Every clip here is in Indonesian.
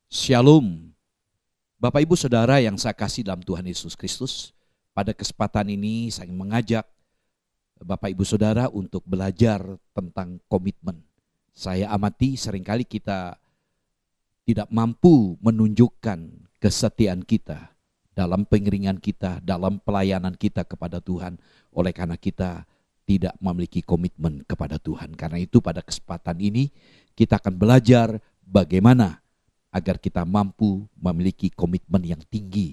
Shalom, Bapak Ibu Saudara yang saya kasih dalam Tuhan Yesus Kristus. Pada kesempatan ini saya mengajak Bapak Ibu Saudara untuk belajar tentang komitmen. Saya amati seringkali kita tidak mampu menunjukkan kesetiaan kita dalam pengiringan kita, dalam pelayanan kita kepada Tuhan, oleh karena kita tidak memiliki komitmen kepada Tuhan. Karena itu pada kesempatan ini kita akan belajar bagaimana agar kita mampu memiliki komitmen yang tinggi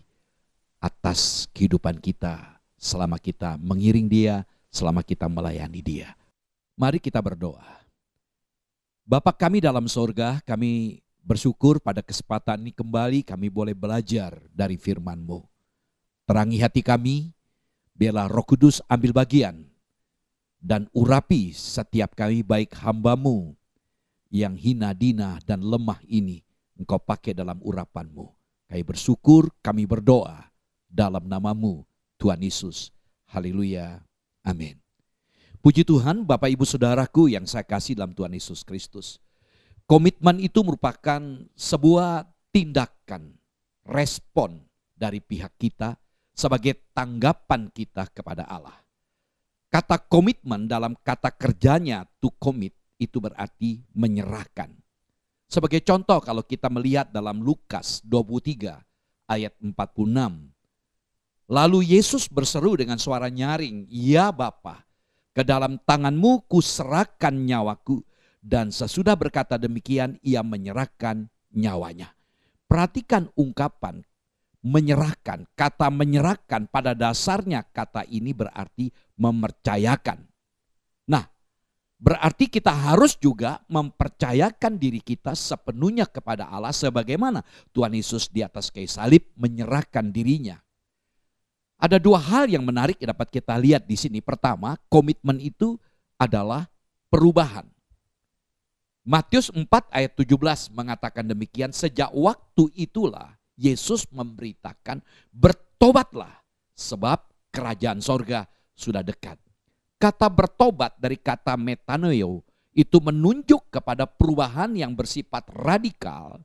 atas kehidupan kita selama kita mengiring Dia, selama kita melayani Dia. Mari kita berdoa. Bapa kami dalam sorga, kami bersyukur pada kesempatan ini kembali kami boleh belajar dari firman-Mu. Terangi hati kami, biarlah Roh Kudus ambil bagian dan urapi setiap kami baik hamba-Mu yang hina, dina, dan lemah ini. Engkau pakai dalam urapan-Mu. Kami bersyukur, kami berdoa dalam nama-Mu, Tuhan Yesus. Haleluya. Amin. Puji Tuhan, Bapak Ibu Saudaraku yang saya kasih dalam Tuhan Yesus Kristus. Komitmen itu merupakan sebuah tindakan, respon dari pihak kita sebagai tanggapan kita kepada Allah. Kata komitmen dalam kata kerjanya to commit itu berarti menyerahkan. Sebagai contoh kalau kita melihat dalam Lukas 23 ayat 46. Lalu Yesus berseru dengan suara nyaring, "Ya Bapa, ke dalam tangan-Mu kuserahkan nyawaku." Dan sesudah berkata demikian ia menyerahkan nyawanya. Perhatikan ungkapan menyerahkan. Kata menyerahkan pada dasarnya kata ini berarti mempercayakan. Nah, berarti kita harus juga mempercayakan diri kita sepenuhnya kepada Allah sebagaimana Tuhan Yesus di atas kayu salib menyerahkan dirinya. Ada dua hal yang menarik yang dapat kita lihat di sini. Pertama, komitmen itu adalah perubahan. Matius 4 ayat 17 mengatakan demikian, sejak waktu itulah Yesus memberitakan, bertobatlah sebab kerajaan sorga sudah dekat. Kata bertobat dari kata metanoeo itu menunjuk kepada perubahan yang bersifat radikal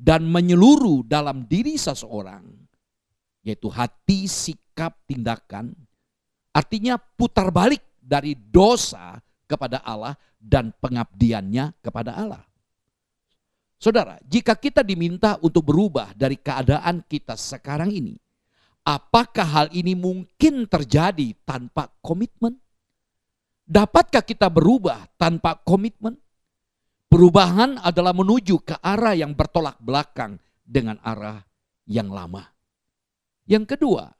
dan menyeluruh dalam diri seseorang, yaitu hati, sikap, tindakan. Artinya putar balik dari dosa kepada Allah dan pengabdiannya kepada Allah. Saudara, jika kita diminta untuk berubah dari keadaan kita sekarang ini, apakah hal ini mungkin terjadi tanpa komitmen? Dapatkah kita berubah tanpa komitmen? Perubahan adalah menuju ke arah yang bertolak belakang dengan arah yang lama. Yang kedua,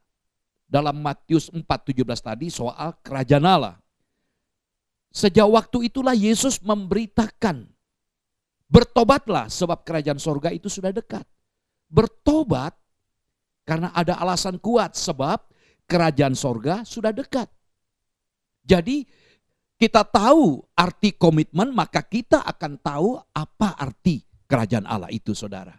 dalam Matius 4:17 tadi soal kerajaan Allah. Sejak waktu itulah Yesus memberitakan, bertobatlah sebab kerajaan sorga itu sudah dekat. Bertobat karena ada alasan kuat sebab kerajaan sorga sudah dekat. Jadi kita tahu arti komitmen, maka kita akan tahu apa arti kerajaan Allah itu, saudara.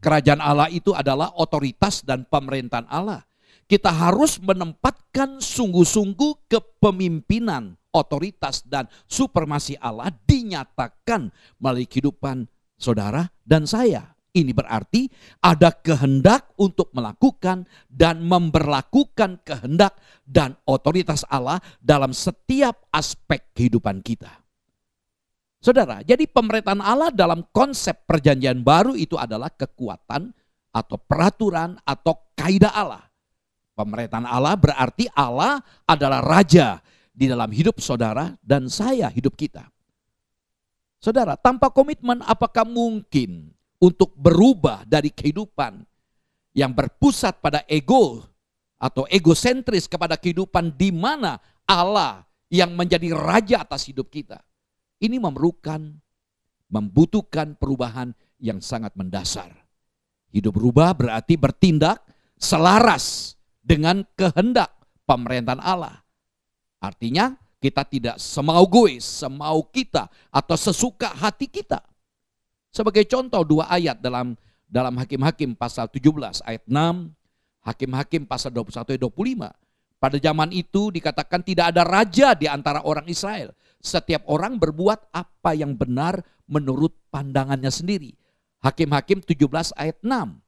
Kerajaan Allah itu adalah otoritas dan pemerintahan Allah. Kita harus menempatkan sungguh-sungguh kepemimpinan, otoritas dan supremasi Allah dinyatakan melalui kehidupan saudara dan saya. Ini berarti ada kehendak untuk melakukan dan memberlakukan kehendak dan otoritas Allah dalam setiap aspek kehidupan kita. Saudara, jadi pemerintahan Allah dalam konsep perjanjian baru itu adalah kekuatan atau peraturan atau kaidah Allah. Pemerintahan Allah berarti Allah adalah raja di dalam hidup saudara dan saya, hidup kita. Saudara, tanpa komitmen apakah mungkin untuk berubah dari kehidupan yang berpusat pada ego atau egosentris kepada kehidupan di mana Allah yang menjadi raja atas hidup kita? Ini membutuhkan perubahan yang sangat mendasar. Hidup berubah berarti bertindak selaras dengan kehendak pemerintahan Allah. Artinya kita tidak semau gue, semau kita atau sesuka hati kita. Sebagai contoh dua ayat dalam Hakim-Hakim pasal 17 ayat 6, Hakim-Hakim pasal 21 ayat 25. Pada zaman itu dikatakan tidak ada raja di antara orang Israel. Setiap orang berbuat apa yang benar menurut pandangannya sendiri. Hakim-Hakim 17 ayat 6.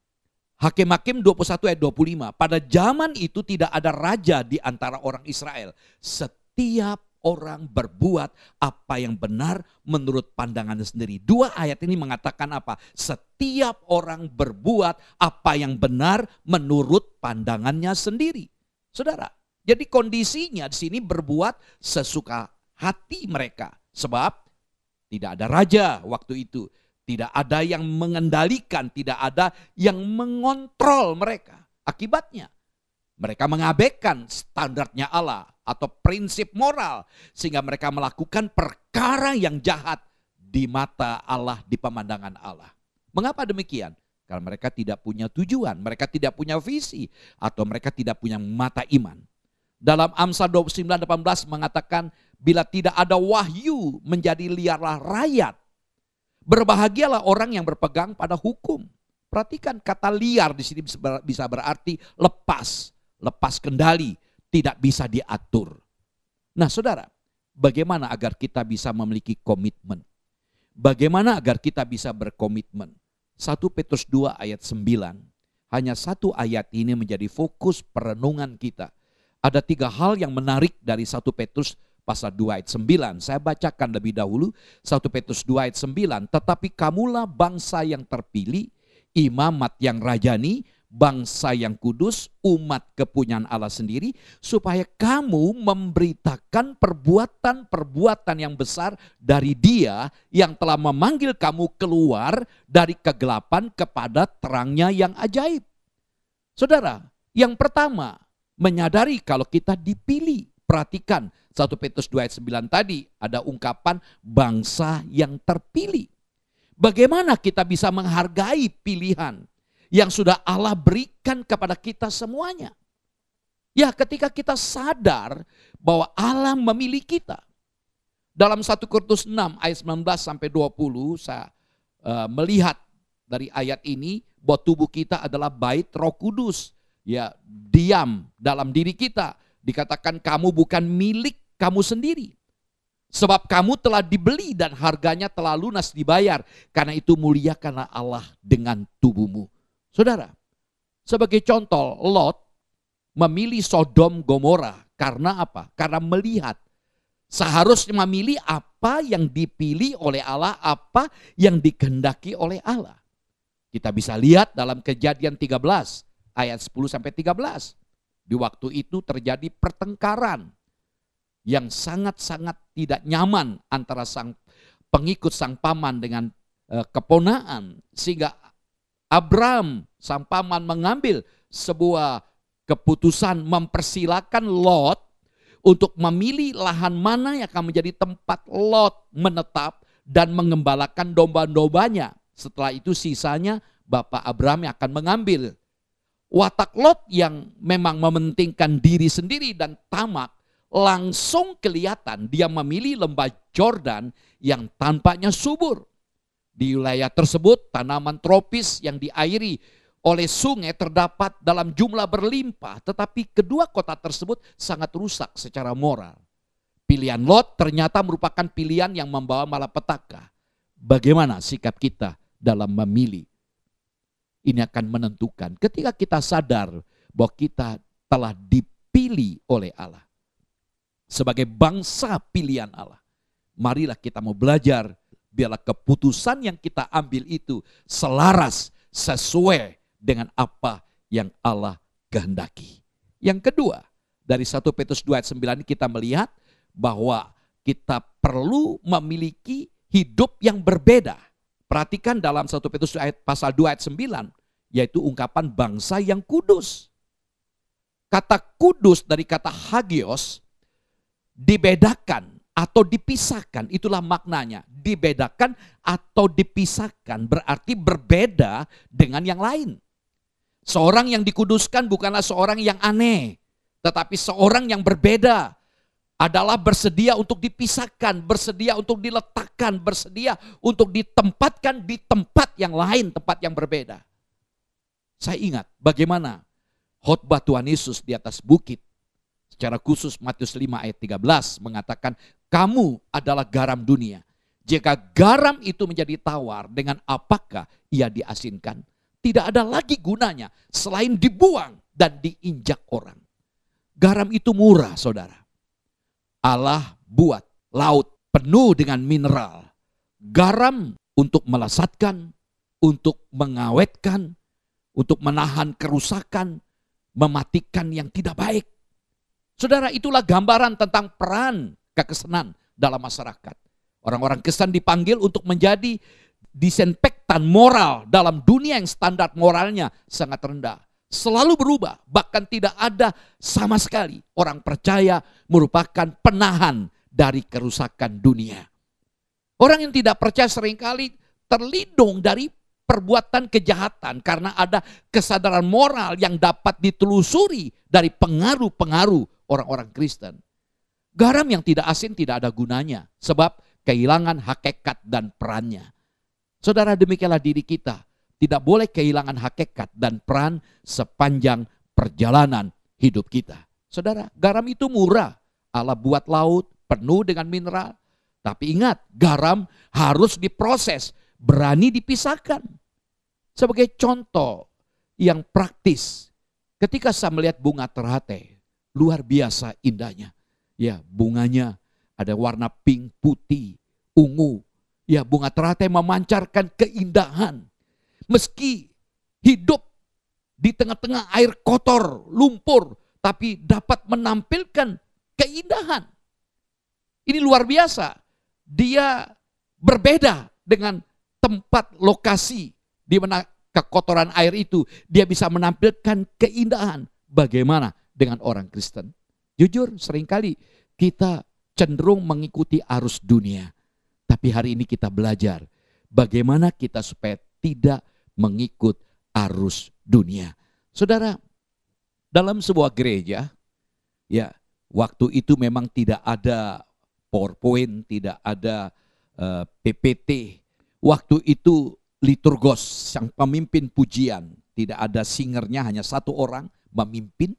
Hakim-Hakim 21 ayat 25. Pada zaman itu tidak ada raja di antara orang Israel. Setiap orang berbuat apa yang benar menurut pandangannya sendiri. Dua ayat ini mengatakan apa? Setiap orang berbuat apa yang benar menurut pandangannya sendiri. Saudara, jadi kondisinya di sini berbuat sesuka hati mereka. Sebab tidak ada raja waktu itu. Tidak ada yang mengendalikan, tidak ada yang mengontrol mereka. Akibatnya, mereka mengabaikan standarnya Allah atau prinsip moral. Sehingga mereka melakukan perkara yang jahat di mata Allah, di pemandangan Allah. Mengapa demikian? Karena mereka tidak punya tujuan, mereka tidak punya visi, atau mereka tidak punya mata iman. Dalam Amsal 29:18 mengatakan, bila tidak ada wahyu menjadi liarlah rakyat. Berbahagialah orang yang berpegang pada hukum. Perhatikan kata liar di sini bisa berarti lepas, lepas kendali, tidak bisa diatur. Nah, saudara, bagaimana agar kita bisa memiliki komitmen? Bagaimana agar kita bisa berkomitmen? 1 Petrus 2 ayat 9. Hanya satu ayat ini menjadi fokus perenungan kita. Ada 3 hal yang menarik dari 1 Petrus pasal 2 ayat 9. Saya bacakan lebih dahulu 1 Petrus 2 ayat 9. Tetapi kamulah bangsa yang terpilih, imamat yang rajani, bangsa yang kudus, umat kepunyaan Allah sendiri, supaya kamu memberitakan perbuatan-perbuatan yang besar dari Dia yang telah memanggil kamu keluar dari kegelapan kepada terangnya yang ajaib. Saudara, yang pertama, menyadari kalau kita dipilih. Perhatikan 1 Petrus 2 ayat 9 tadi ada ungkapan bangsa yang terpilih. Bagaimana kita bisa menghargai pilihan yang sudah Allah berikan kepada kita semuanya? Ya, ketika kita sadar bahwa Allah memilih kita. Dalam 1 Korintus 6 ayat 19 sampai 20 saya melihat dari ayat ini bahwa tubuh kita adalah bait Roh Kudus. Ya, diam dalam diri kita. Dikatakan kamu bukan milik kamu sendiri. Sebab kamu telah dibeli dan harganya telah lunas dibayar. Karena itu muliakanlah Allah dengan tubuhmu. Saudara, sebagai contoh, Lot memilih Sodom Gomora. Karena apa? Karena melihat. Seharusnya memilih apa yang dipilih oleh Allah, apa yang dikehendaki oleh Allah. Kita bisa lihat dalam Kejadian 13 ayat 10 sampai 13. Di waktu itu terjadi pertengkaran yang sangat-sangat tidak nyaman antara sang pengikut sang paman dengan keponaan. Sehingga Abram sang paman mengambil sebuah keputusan mempersilakan Lot untuk memilih lahan mana yang akan menjadi tempat Lot menetap dan mengembalakan domba-dombanya. Setelah itu sisanya Bapak Abram yang akan mengambil. Watak Lot yang memang mementingkan diri sendiri dan tamak langsung kelihatan dia memilih lembah Jordan yang tampaknya subur. Di wilayah tersebut tanaman tropis yang diairi oleh sungai terdapat dalam jumlah berlimpah, tetapi kedua kota tersebut sangat rusak secara moral. Pilihan Lot ternyata merupakan pilihan yang membawa malapetaka. Bagaimana sikap kita dalam memilih? Ini akan menentukan ketika kita sadar bahwa kita telah dipilih oleh Allah. Sebagai bangsa pilihan Allah. Marilah kita mau belajar, biarlah keputusan yang kita ambil itu selaras, sesuai dengan apa yang Allah kehendaki. Yang kedua, dari 1 Petrus 2 ayat 9 kita melihat bahwa kita perlu memiliki hidup yang berbeda. Perhatikan dalam 1 Petrus pasal 2 ayat 9, yaitu ungkapan bangsa yang kudus. Kata kudus dari kata hagios, dibedakan atau dipisahkan, itulah maknanya. Dibedakan atau dipisahkan berarti berbeda dengan yang lain. Seorang yang dikuduskan bukanlah seorang yang aneh, tetapi seorang yang berbeda. Adalah bersedia untuk dipisahkan, bersedia untuk diletakkan, bersedia untuk ditempatkan di tempat yang lain, tempat yang berbeda. Saya ingat bagaimana khotbah Tuhan Yesus di atas bukit. Secara khusus Matius 5 ayat 13 mengatakan, kamu adalah garam dunia. Jika garam itu menjadi tawar, dengan apakah ia diasinkan, tidak ada lagi gunanya selain dibuang dan diinjak orang. Garam itu murah, saudara. Allah buat laut penuh dengan mineral. Garam untuk melesatkan, untuk mengawetkan, untuk menahan kerusakan, mematikan yang tidak baik. Saudara, itulah gambaran tentang peran kekristenan dalam masyarakat. Orang-orang Kristen dipanggil untuk menjadi disinfektan moral dalam dunia yang standar moralnya sangat rendah. Selalu berubah, bahkan tidak ada sama sekali orang percaya merupakan penahan dari kerusakan dunia. Orang yang tidak percaya seringkali terlindung dari perbuatan kejahatan karena ada kesadaran moral yang dapat ditelusuri dari pengaruh-pengaruh orang-orang Kristen. Garam yang tidak asin tidak ada gunanya sebab kehilangan hakikat dan perannya. Saudara, demikianlah diri kita. Tidak boleh kehilangan hakikat dan peran sepanjang perjalanan hidup kita. Saudara, garam itu murah. Allah buat laut penuh dengan mineral. Tapi ingat, garam harus diproses, berani dipisahkan. Sebagai contoh yang praktis, ketika saya melihat bunga teratai, luar biasa indahnya. Ya, bunganya ada warna pink, putih, ungu. Ya, bunga teratai memancarkan keindahan. Meski hidup di tengah-tengah air kotor, lumpur, tapi dapat menampilkan keindahan. Ini luar biasa. Dia berbeda dengan tempat lokasi di mana kekotoran air itu. Dia bisa menampilkan keindahan. Bagaimana dengan orang Kristen? Jujur, seringkali kita cenderung mengikuti arus dunia. Tapi hari ini kita belajar bagaimana kita supaya tidak mengikut arus dunia. Saudara, dalam sebuah gereja, ya, waktu itu memang tidak ada PowerPoint, tidak ada PPT. Waktu itu liturgos, sang pemimpin pujian, tidak ada singernya, hanya satu orang memimpin.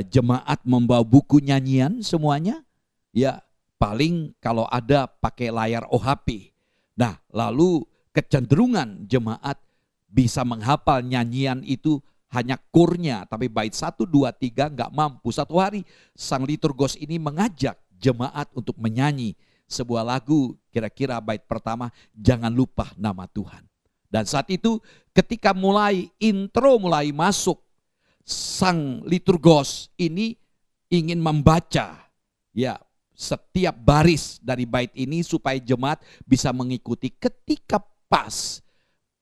Jemaat membawa buku nyanyian semuanya. Ya, paling kalau ada pakai layar OHP. Nah, lalu kecenderungan jemaat bisa menghafal nyanyian itu hanya kurnya, tapi bait 1, 2, 3 nggak mampu. Satu hari sang liturgos ini mengajak jemaat untuk menyanyi sebuah lagu, kira-kira bait pertama, jangan lupa nama Tuhan. Dan saat itu ketika mulai masuk, sang liturgos ini ingin membaca ya setiap baris dari bait ini supaya jemaat bisa mengikuti. Ketika pas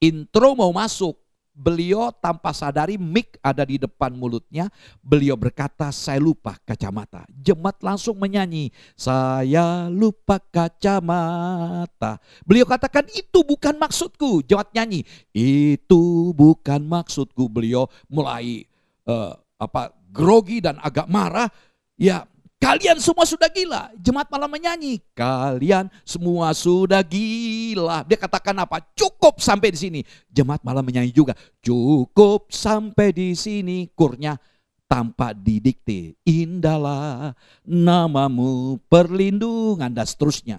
intro mau masuk, beliau tanpa sadari mic ada di depan mulutnya. Beliau berkata, saya lupa kacamata. Jemaat langsung menyanyi, saya lupa kacamata. Beliau katakan, itu bukan maksudku. Jemaat nyanyi, itu bukan maksudku. Beliau mulai grogi dan agak marah. Ya, kalian semua sudah gila. Jemaat malah menyanyi, kalian semua sudah gila. Dia katakan apa? Cukup sampai di sini. Jemaat malah menyanyi juga, cukup sampai di sini. Kurnya tanpa didikte, indahlah namamu, perlindungan, dan seterusnya.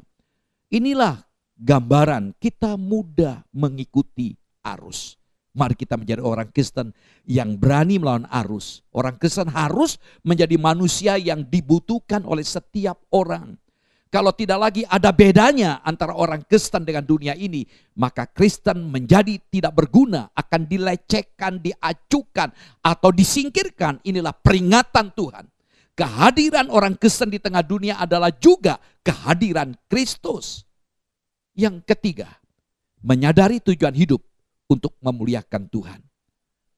Inilah gambaran kita mudah mengikuti arus. Mari kita menjadi orang Kristen yang berani melawan arus. Orang Kristen harus menjadi manusia yang dibutuhkan oleh setiap orang. Kalau tidak lagi ada bedanya antara orang Kristen dengan dunia ini, maka Kristen menjadi tidak berguna, akan dilecehkan, diacuhkan, atau disingkirkan. Inilah peringatan Tuhan. Kehadiran orang Kristen di tengah dunia adalah juga kehadiran Kristus. Yang ketiga, menyadari tujuan hidup untuk memuliakan Tuhan.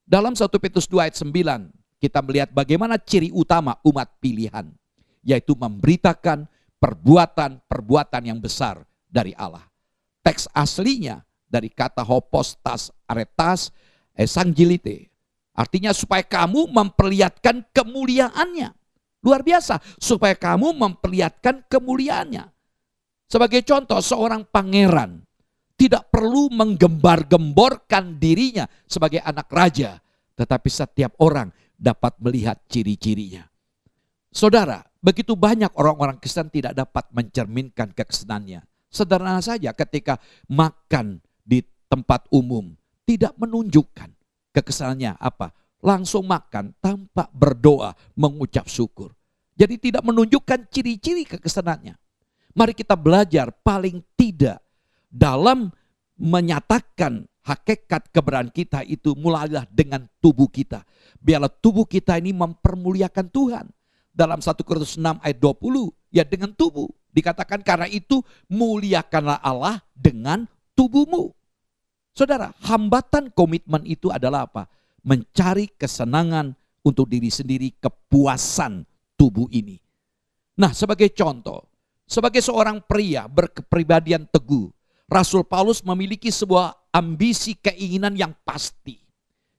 Dalam 1 Petrus 2 ayat 9, kita melihat bagaimana ciri utama umat pilihan, yaitu memberitakan perbuatan-perbuatan yang besar dari Allah. Teks aslinya dari kata hopostas aretas esangilite. Artinya supaya kamu memperlihatkan kemuliaannya. Luar biasa, supaya kamu memperlihatkan kemuliaannya. Sebagai contoh, seorang pangeran tidak perlu menggembar-gemborkan dirinya sebagai anak raja, tetapi setiap orang dapat melihat ciri-cirinya. Saudara, begitu banyak orang-orang Kristen tidak dapat mencerminkan kekristenannya. Sederhana saja ketika makan di tempat umum, tidak menunjukkan kekesalannya apa? Langsung makan tanpa berdoa, mengucap syukur. Jadi tidak menunjukkan ciri-ciri kekesalannya. Mari kita belajar paling tidak dalam menyatakan hakikat keberadaan kita itu mulailah dengan tubuh kita. Biarlah tubuh kita ini mempermuliakan Tuhan. Dalam 1 Korintus 6 ayat 20, ya dengan tubuh. Dikatakan karena itu muliakanlah Allah dengan tubuhmu. Saudara, hambatan komitmen itu adalah apa? Mencari kesenangan untuk diri sendiri, kepuasan tubuh ini. Nah, sebagai contoh, sebagai seorang pria berkepribadian teguh, Rasul Paulus memiliki sebuah ambisi keinginan yang pasti.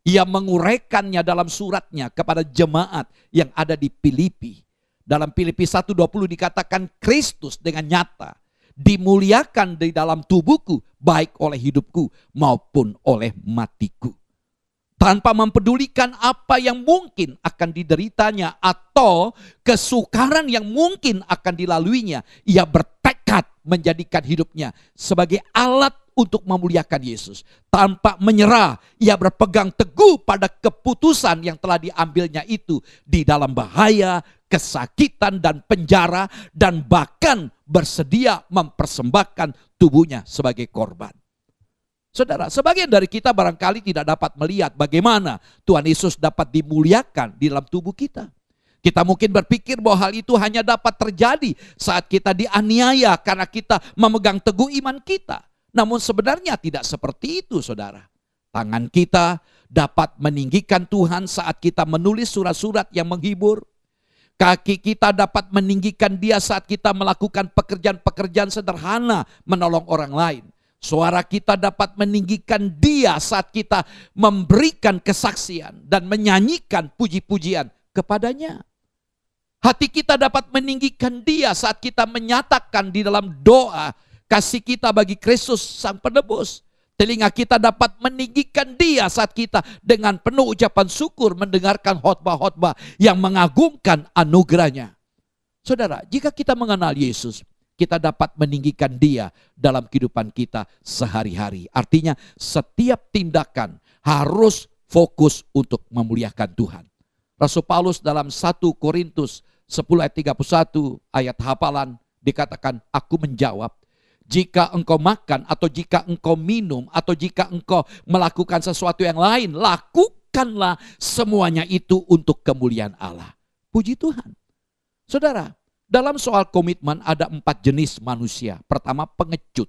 Ia menguraikannya dalam suratnya kepada jemaat yang ada di Filipi. Dalam Filipi 1:20 dikatakan Kristus dengan nyata dimuliakan di dalam tubuhku, baik oleh hidupku maupun oleh matiku. Tanpa mempedulikan apa yang mungkin akan dideritanya atau kesukaran yang mungkin akan dilaluinya, ia bertekad menjadikan hidupnya sebagai alat untuk memuliakan Yesus. Tanpa menyerah, ia berpegang teguh pada keputusan yang telah diambilnya itu di dalam bahaya, kesakitan dan penjara, dan bahkan bersedia mempersembahkan tubuhnya sebagai korban. Saudara, sebagian dari kita barangkali tidak dapat melihat bagaimana Tuhan Yesus dapat dimuliakan di dalam tubuh kita. Kita mungkin berpikir bahwa hal itu hanya dapat terjadi saat kita dianiaya karena kita memegang teguh iman kita. Namun sebenarnya tidak seperti itu, saudara. Tangan kita dapat meninggikan Tuhan saat kita menulis surat-surat yang menghibur. Kaki kita dapat meninggikan Dia saat kita melakukan pekerjaan-pekerjaan sederhana menolong orang lain. Suara kita dapat meninggikan Dia saat kita memberikan kesaksian dan menyanyikan puji-pujian kepadanya. Hati kita dapat meninggikan Dia saat kita menyatakan di dalam doa kasih kita bagi Kristus Sang Penebus. Telinga kita dapat meninggikan Dia saat kita dengan penuh ucapan syukur mendengarkan khotbah-khotbah yang mengagungkan anugerahnya. Saudara, jika kita mengenal Yesus, kita dapat meninggikan Dia dalam kehidupan kita sehari-hari. Artinya setiap tindakan harus fokus untuk memuliakan Tuhan. Rasul Paulus dalam 1 Korintus 10 ayat 31 ayat hafalan dikatakan, aku menjawab, jika engkau makan atau jika engkau minum atau jika engkau melakukan sesuatu yang lain, lakukanlah semuanya itu untuk kemuliaan Allah. Puji Tuhan. Saudara, dalam soal komitmen ada 4 jenis manusia. Pertama, pengecut.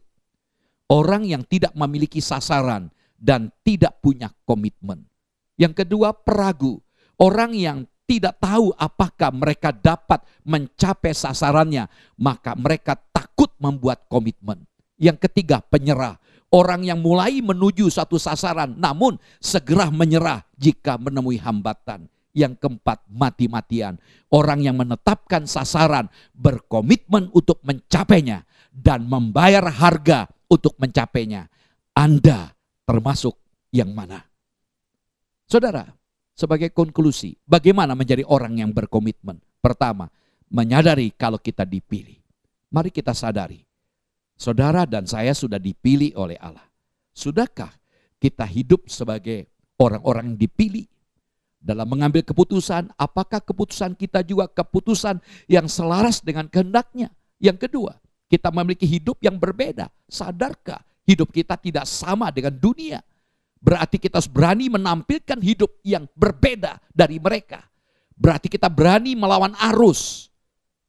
Orang yang tidak memiliki sasaran dan tidak punya komitmen. Yang kedua, peragu. Orang yang tidak tahu apakah mereka dapat mencapai sasarannya, maka mereka takut membuat komitmen. Yang ketiga, penyerah. Orang yang mulai menuju satu sasaran namun segera menyerah jika menemui hambatan. Yang keempat, mati-matian. Orang yang menetapkan sasaran, berkomitmen untuk mencapainya dan membayar harga untuk mencapainya. Anda termasuk yang mana? Saudara, sebagai konklusi, bagaimana menjadi orang yang berkomitmen? Pertama, menyadari kalau kita dipilih. Mari kita sadari, saudara dan saya sudah dipilih oleh Allah. Sudahkah kita hidup sebagai orang-orang yang dipilih? Dalam mengambil keputusan, apakah keputusan kita juga keputusan yang selaras dengan kehendaknya? Yang kedua, kita memiliki hidup yang berbeda. Sadarkah hidup kita tidak sama dengan dunia? Berarti kita harus berani menampilkan hidup yang berbeda dari mereka. Berarti kita berani melawan arus.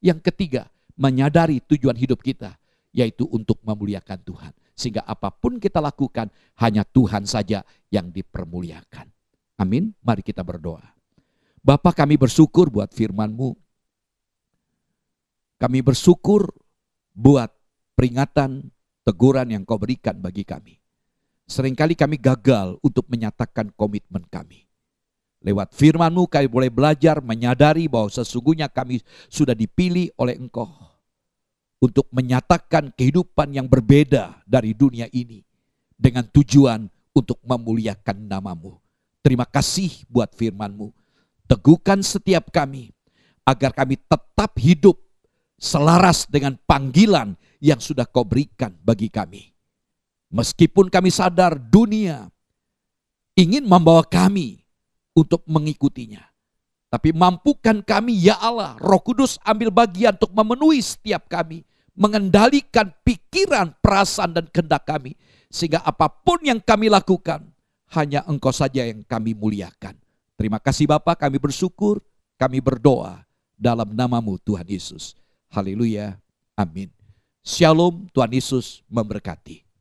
Yang ketiga, menyadari tujuan hidup kita, yaitu untuk memuliakan Tuhan. Sehingga apapun kita lakukan, hanya Tuhan saja yang dipermuliakan. Amin. Mari kita berdoa. Bapa, kami bersyukur buat firman-Mu. Kami bersyukur buat peringatan, teguran yang Kau berikan bagi kami. Seringkali kami gagal untuk menyatakan komitmen kami. Lewat firman-Mu kami boleh belajar menyadari bahwa sesungguhnya kami sudah dipilih oleh Engkau untuk menyatakan kehidupan yang berbeda dari dunia ini dengan tujuan untuk memuliakan nama-Mu. Terima kasih buat firman-Mu. Teguhkan setiap kami agar kami tetap hidup selaras dengan panggilan yang sudah Kau berikan bagi kami. Meskipun kami sadar dunia ingin membawa kami untuk mengikutinya. Tapi mampukan kami ya Allah, Roh Kudus ambil bagian untuk memenuhi setiap kami, mengendalikan pikiran, perasaan dan kehendak kami, sehingga apapun yang kami lakukan hanya Engkau saja yang kami muliakan. Terima kasih Bapa, kami bersyukur, kami berdoa dalam nama-Mu Tuhan Yesus. Haleluya, amin. Shalom, Tuhan Yesus memberkati.